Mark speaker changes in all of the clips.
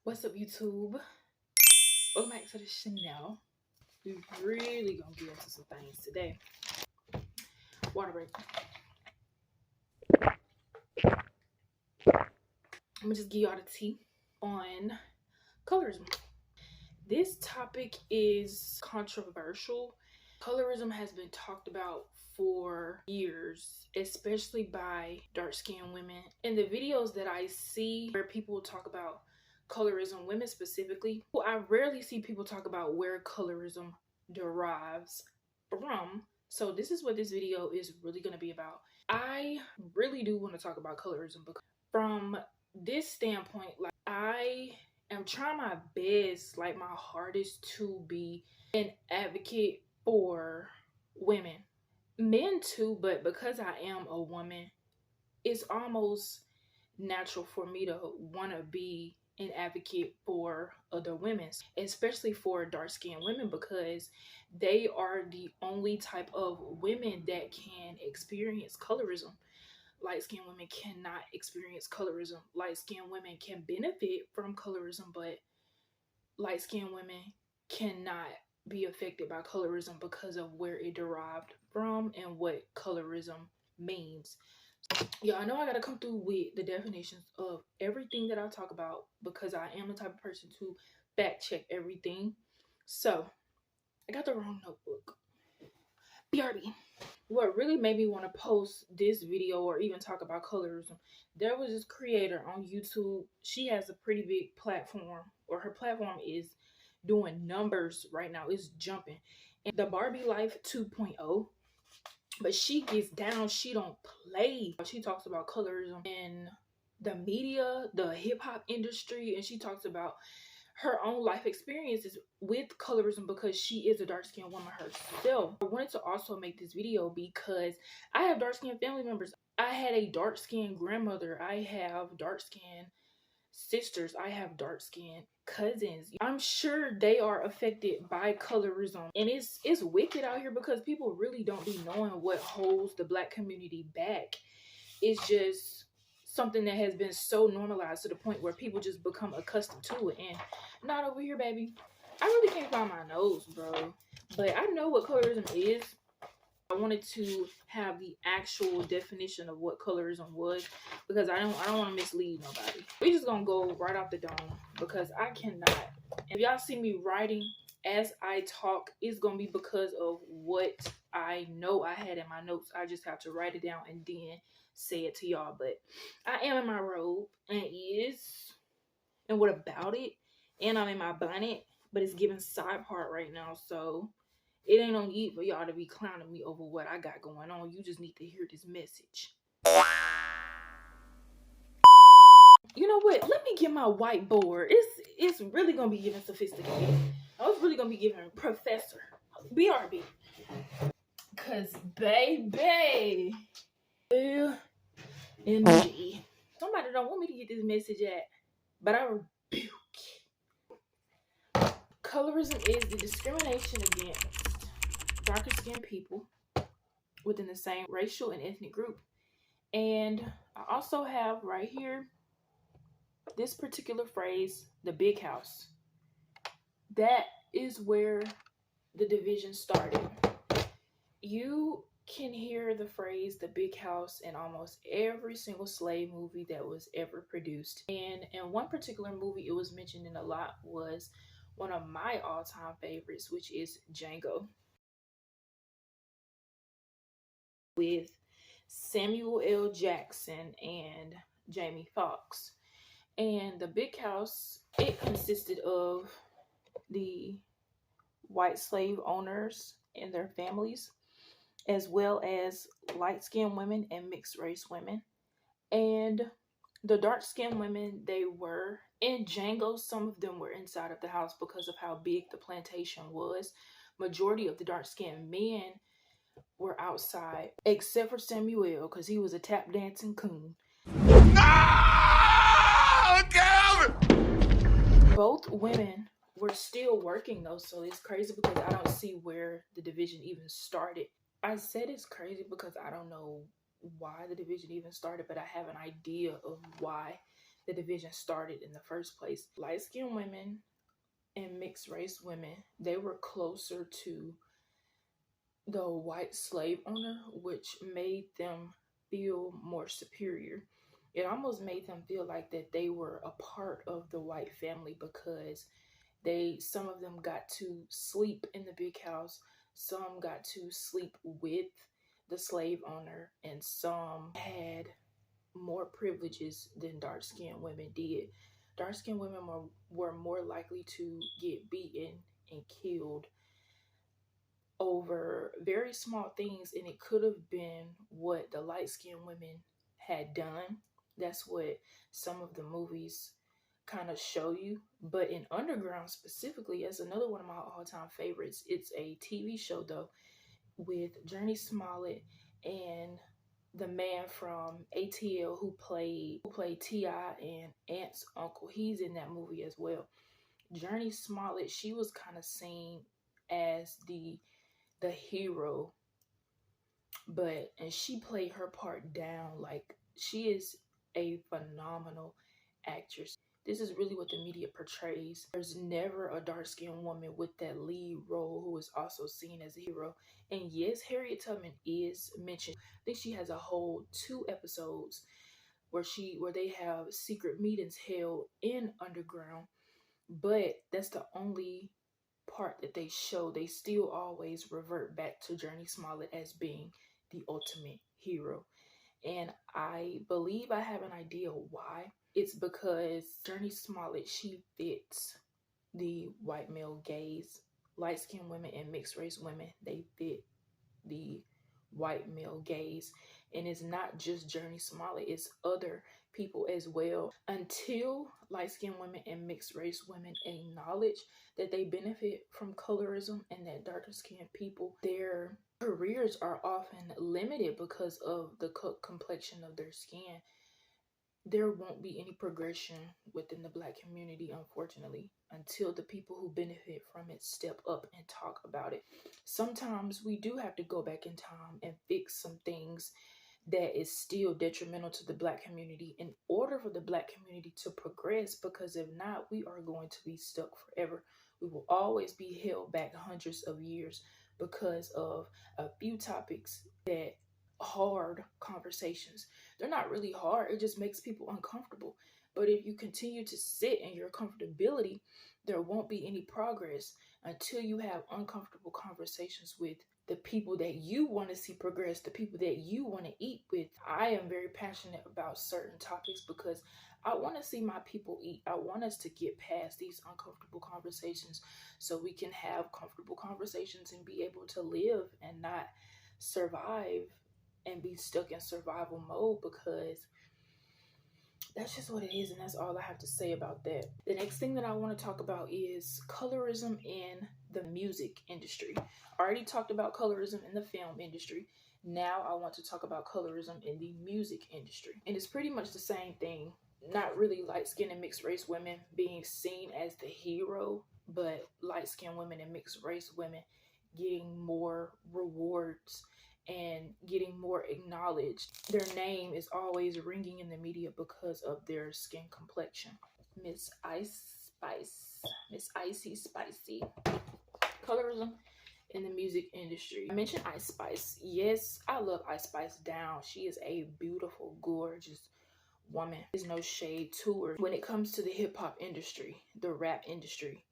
Speaker 1: What's up, YouTube? Welcome back to the channel. We really gonna get into some things today. Water break. I'm gonna just give y'all the tea on colorism. This topic is controversial. Colorism has been talked about for years, especially by dark-skinned women. In the videos that I see where people talk about colorism, women specifically, I rarely see people talk about where colorism derives from. So this is what this video is really going to be about. I really do want to talk about colorism because from this standpoint, like, I am trying my best, like my hardest, to be an advocate for women, men too, but because I am a woman, it's almost natural for me to want to be an advocate for other women, especially for dark-skinned women, because they are the only type of women that can experience colorism. Light-skinned women cannot experience colorism. Light-skinned women can benefit from colorism, but light-skinned women cannot be affected by colorism because of where it derived from and what colorism means. Yeah, I know I gotta come through with the definitions of everything that I talk about because I am the type of person to fact check everything. So I got the wrong notebook. BRB. What really made me want to post this video or even talk about colorism, there was this creator on YouTube. She has a pretty big platform, or her platform is doing numbers right now. It's jumping. And the Barbie Life 2.0, but she gets down, she don't play. She talks about colorism in the media, the hip-hop industry, and she talks about her own life experiences with colorism because she is a dark-skinned woman herself. I wanted to also make this video because I have dark-skinned family members. I had a dark-skinned grandmother. I have dark-skinned sisters. I have dark-skinned cousins. I'm sure they are affected by colorism, and it's wicked out here because people really don't be knowing what holds the Black community back. It's just something that has been so normalized to the point where people just become accustomed to it. And not over here, baby. I really can't find my nose, bro, but I know what colorism is. I wanted to have the actual definition of what colorism was because I don't want to mislead nobody. We just gonna go right off the dome because I cannot. If y'all see me writing as I talk, it's gonna be because of what I know I had in my notes. I just have to write it down and then say it to y'all. But I am in my robe and what about it? And I'm in my bonnet, but it's giving side part right now, so it ain't no need for y'all to be clowning me over what I got going on. You just need to hear this message. You know what? Let me get my whiteboard. It's really gonna be getting sophisticated. I was really gonna be giving Professor BRB. Cause baby, MG. Somebody don't want me to get this message at, but I rebuke. Colorism is the discrimination against darker skinned people within the same racial and ethnic group. And I also have right here this particular phrase, the big house. That is where the division started. You can hear the phrase the big house in almost every single slave movie that was ever produced. And in one particular movie it was mentioned in a lot was one of my all-time favorites, which is Django, with Samuel L. Jackson and Jamie Foxx. And the big house, it consisted of the white slave owners and their families, as well as light-skinned women and mixed race women. And the dark-skinned women, they were in Django. Some of them were inside of the house because of how big the plantation was. Majority of the dark-skinned men were outside, except for Samuel, because he was a tap dancing coon. Both women were still working though, so it's crazy because I don't see where the division even started. I said it's crazy because I don't know why the division even started, but I have an idea of why the division started in the first place. Light-skinned women and mixed race women, they were closer to the white slave owner, which made them feel more superior. It almost made them feel like that they were a part of the white family, because some of them got to sleep in the big house, some got to sleep with the slave owner, and some had more privileges than dark-skinned women did. Dark-skinned women were more likely to get beaten and killed over very small things, and it could have been what the light-skinned women had done. That's what some of the movies kind of show you. But in Underground specifically, as another one of my all-time favorites, it's a TV show though, with Journey Smollett and the man from ATL who played T.I. and Ant's uncle. He's in that movie as well. Journey Smollett, she was kind of seen as the hero, and she played her part down. Like, she is a phenomenal actress. This is really what the media portrays. There's never a dark-skinned woman with that lead role who is also seen as a hero. And yes, Harriet Tubman is mentioned. I think she has a whole 2 episodes where they have secret meetings held in Underground, but that's the only part that they show. They still always revert back to Journey Smollett as being the ultimate hero. And I believe I have an idea why. It's because Journey Smollett, she fits the white male gaze. Light-skinned women and mixed race women, they fit the white male gaze. And it's not just Journey Smollett, it's other people as well. Until light-skinned women and mixed race women acknowledge that they benefit from colorism, and that darker skinned people, their careers are often limited because of the complexion of their skin, there won't be any progression within the Black community, unfortunately, until the people who benefit from it step up and talk about it. Sometimes we do have to go back in time and fix some things that is still detrimental to the Black community in order for the Black community to progress, because if not, we are going to be stuck forever. We will always be held back hundreds of years because of a few topics that hard conversations. They're not really hard, it just makes people uncomfortable. But if you continue to sit in your comfortability, there won't be any progress until you have uncomfortable conversations with the people that you want to see progress, the people that you want to eat with. I am very passionate about certain topics because I want to see my people eat. I want us to get past these uncomfortable conversations so we can have comfortable conversations and be able to live and not survive and be stuck in survival mode, because that's just what it is, and that's all I have to say about that. The next thing that I want to talk about is colorism in the music industry. I already talked about colorism in the film industry. Now I want to talk about colorism in the music industry. And it's pretty much the same thing. Not really light-skinned and mixed race women being seen as the hero, but light-skinned women and mixed race women getting more rewards and getting more acknowledged. Their name is always ringing in the media because of their skin complexion. Miss Ice Spice, Miss Icy Spicy. Colorism in the music industry. I mentioned Ice Spice. Yes, I love Ice Spice down. She is a beautiful, gorgeous woman. There's no shade to her. When it comes to the hip-hop industry, the rap industry,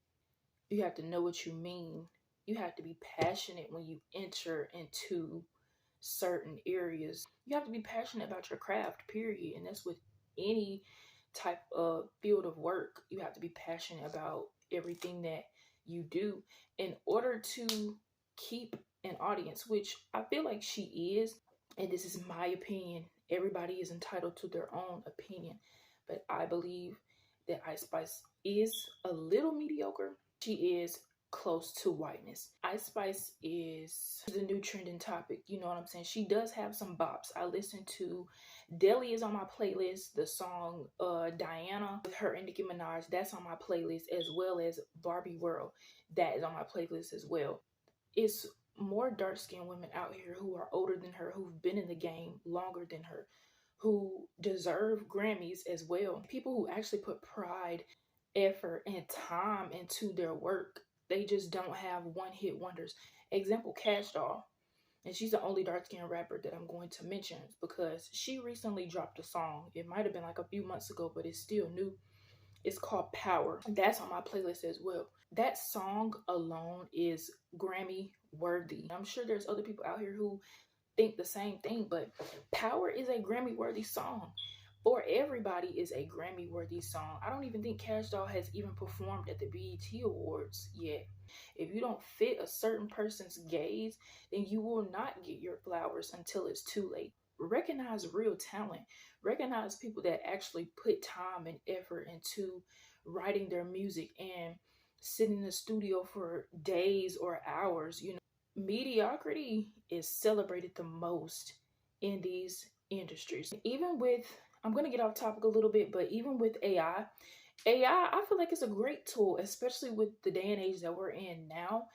Speaker 1: you have to know what you mean. You have to be passionate when you enter into certain areas. You have to be passionate about your craft, period. And that's with any type of field of work. You have to be passionate about everything that you do in order to keep an audience, which I feel like she is. And this is my opinion. Everybody is entitled to their own opinion. But I believe that Ice Spice is a little mediocre. She is close to whiteness. Ice Spice is the new trending topic. You know what I'm saying? She does have some bops. I listen to Deli is on my playlist. The song Diana with her and Nicki Minaj, that's on my playlist, as well as Barbie World. That is on my playlist as well. It's more dark-skinned women out here who are older than her, who've been in the game longer than her, who deserve Grammys as well. People who actually put pride, effort, and time into their work. They just don't have one hit wonders. Example, Cash Doll. And she's the only dark skinned rapper that I'm going to mention because she recently dropped a song. It might have been like a few months ago, but it's still new. It's called Power. That's on my playlist as well. That song alone is Grammy worthy. I'm sure there's other people out here who think the same thing, but Power is a Grammy worthy song. For Everybody is a Grammy worthy song. I don't even think Cash Doll has even performed at the BET Awards yet. If you don't fit a certain person's gaze, then you will not get your flowers until it's too late. Recognize real talent. Recognize people that actually put time and effort into writing their music and sit in the studio for days or hours. You know, mediocrity is celebrated the most in these industries. Even with, I'm going to get off topic a little bit, but even with AI, I feel like it's a great tool, especially with the day and age that we're in now.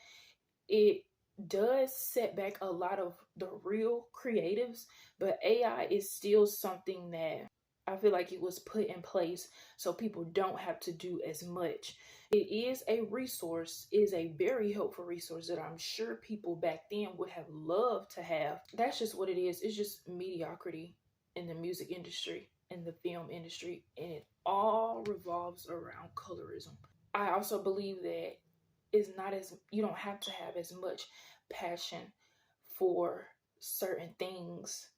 Speaker 1: It does set back a lot of the real creatives, but AI is still something that I feel like it was put in place so people don't have to do as much. It is a resource, it is a very helpful resource that I'm sure people back then would have loved to have. That's just what it is. It's just mediocrity in the music industry, in the film industry, and it all revolves around colorism. I also believe that it's not as, you don't have to have as much passion for certain things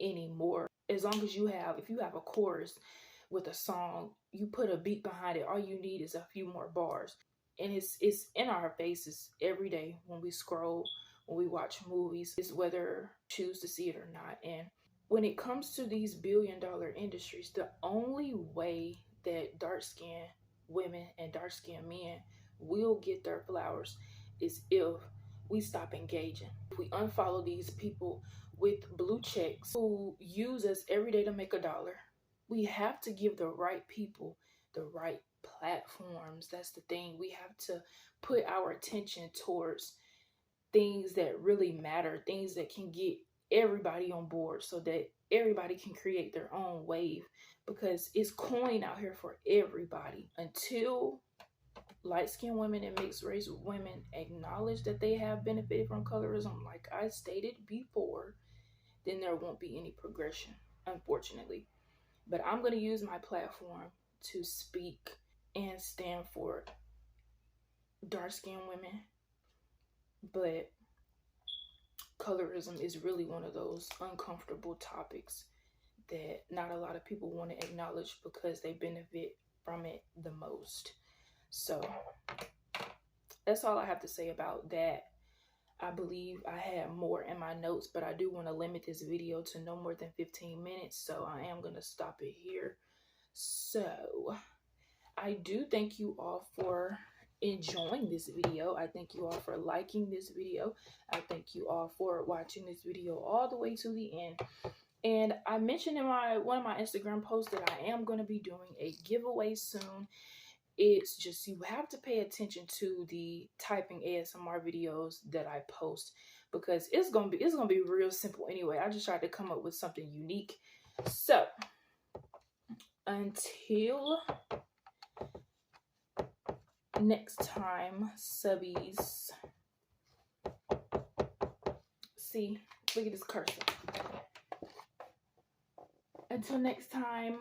Speaker 1: anymore. As long as you have, if you have a chorus with a song, you put a beat behind it, all you need is a few more bars. And it's in our faces every day when we scroll, when we watch movies, is whether choose to see it or not. And when it comes to these billion-dollar industries, the only way that dark-skinned women and dark-skinned men will get their flowers is if we stop engaging. If we unfollow these people with blue checks who use us every day to make a dollar. We have to give the right people the right platforms. That's the thing. We have to put our attention towards things that really matter, things that can get everybody on board so that everybody can create their own wave, because it's coin out here for everybody. Until light-skinned women and mixed race women acknowledge that they have benefited from colorism, like I stated before, then there won't be any progression, unfortunately. But I'm going to use my platform to speak and stand for dark-skinned women. But colorism is really one of those uncomfortable topics that not a lot of people want to acknowledge because they benefit from it the most. So that's all I have to say about that. I believe I had more in my notes, but I do want to limit this video to no more than 15 minutes, so I am going to stop it here. So I do thank you all for enjoying this video. I thank you all for liking this video. I thank you all for watching this video all the way to the end. And I mentioned in one of my Instagram posts that I am going to be doing a giveaway soon. It's just, you have to pay attention to the typing ASMR videos that I post, because it's gonna be real simple anyway. I just tried to come up with something unique. So until next time, subbies. See, look at this cursor. Until next time.